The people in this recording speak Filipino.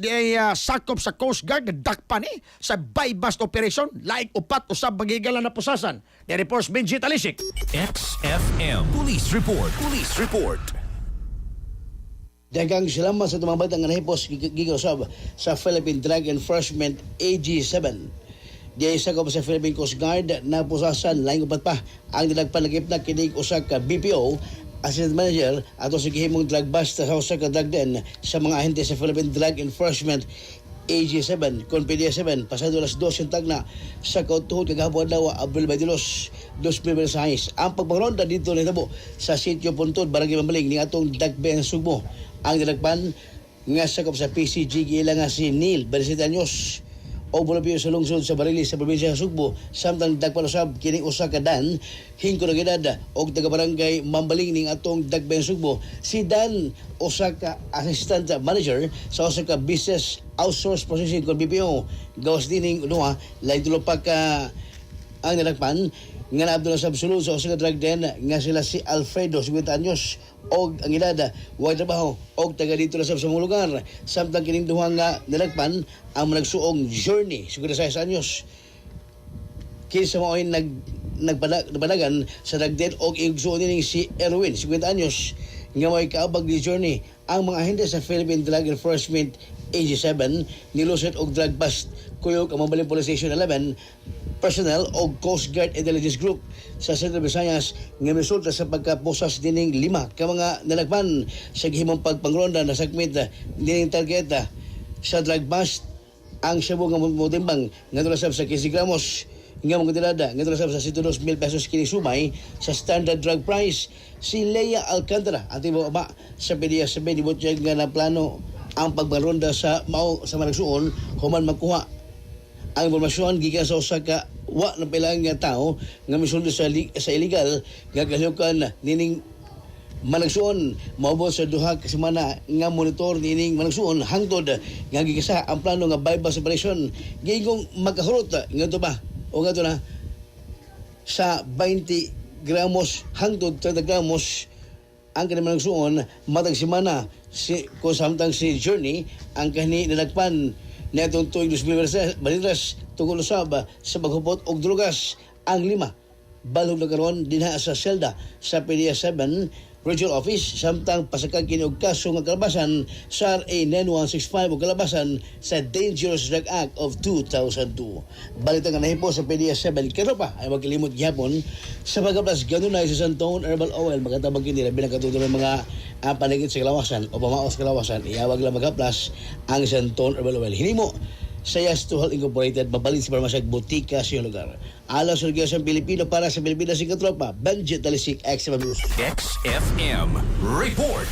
Di ay sakop sa Coast Guard na dakpan sa buy-bust operation like upat usab magigalan na pusasan. Di reports Benji Talisik. XFM Police Report. Police Report. Daghang salamat sa tumambad ang nahipos gigosab sa Philippine Drug Enforcement AG7. Di ay sakop sa Philippine Coast Guard na pusasan laing upat pa ang nilagpanagip na kinig usa ka BPO Assistant Manager ato sa gihimong drug bust sa usa ka drug den sa mga ahente sa Philippine Drug Enforcement AG7 kon PD7 pasado alas 2 tagna sa kautuhod kagahapon adlaw Abril 22, 2026. Ang pagpangronda dito nahitabo sa sitio Puntod, Barangay Mambaling ni atong Dagben Sugbo. Ang nilagpan nga sakop sa PCG giila nga si Neil, 27 anyos o bulabyo sa lungsod sa Barili sa probinsya sa Sugbo, samtang dagpanusab kining usa ka Dan hingko na gidad og taga barangay Mambaling ning atong Dagben Sugbo. Si Dan usa ka assistant manager sa usa ka business outsource processing kon BPO. Gawas dining unuha lain tulo pa ka ang nilagpan nga naabdo na sa sulod sa usa ka drug den nga sila si Alfredo, 50 anyos og ang edad way trabaho og taga dito na sa mga lugar, samtang kining duha nga nilagpan ang managsuong Journey, 56 anyos. Kinsa mao'y nagpadagan sa drug den og igsuon ning si Erwin, 50 anyos nga may kaabag ni Journey. Ang mga ahente sa Philippine Drug Enforcement AG7 nilusot og drug bust kuyog ang Mambaling Police Station 11 personnel o Coast Guard Intelligence Group sa Central Visayas nga resulta sa pagkaposas dining 5 ka mga nalagpan sa gihimong pagpangronda na segment dining target sa drug bust. Ang Cebu nga motimbang nga tulasab sa 15 gramos nga mga tirada nga tulasab sa 102,000 pesos kini sumay sa standard drug price. Si Leia Alcantara ating baba sa PDS sa dibutya nga na plano ang pagpangronda sa mao sa managsuon human makuha ang impormasyon gikan sa usa ka wa na pilang nga tawo nga misuldo sa illegal nga kahilukan nining managsuon. Maubos sa duha ka semana nga monitor nining managsuon hangtod nga gigasa ang plano nga buy-bust operation gingong makahurot nga to ba o nga to na sa 20 gramos hangtod 30 gramos ang kanilang managsuon matag semana kung samtang si Journey ang kani nilagpan na itong tuwing 2023 tungkol usab sa paghupot og drogas. Ang 5 balog na karon dinha sa selda sa PDS7 Regional Office, samtang pasakag kini og kaso nga kalabasan sa RA 9165 o kalabasan sa Dangerous Drug Act of 2002. Balita nga nahipo sa PDS7 karon pa ay magkalimot gihapon sa pagkaplas ganunay sa Santone Herbal Oil magatabang kini labi na katutulo mga paligid sa kalawasan o pamaos kalawasan iyawag lang magkaplas ang Santone Herbal Oil. Hinimo sa Yastuhal Incorporated, mabalin sa parmasag butika sa iyong lugar. Alam sa Organisasyong Pilipino para sa Pilipinas, Singkatropa, Benji Talisik, XFM News. XFM Report.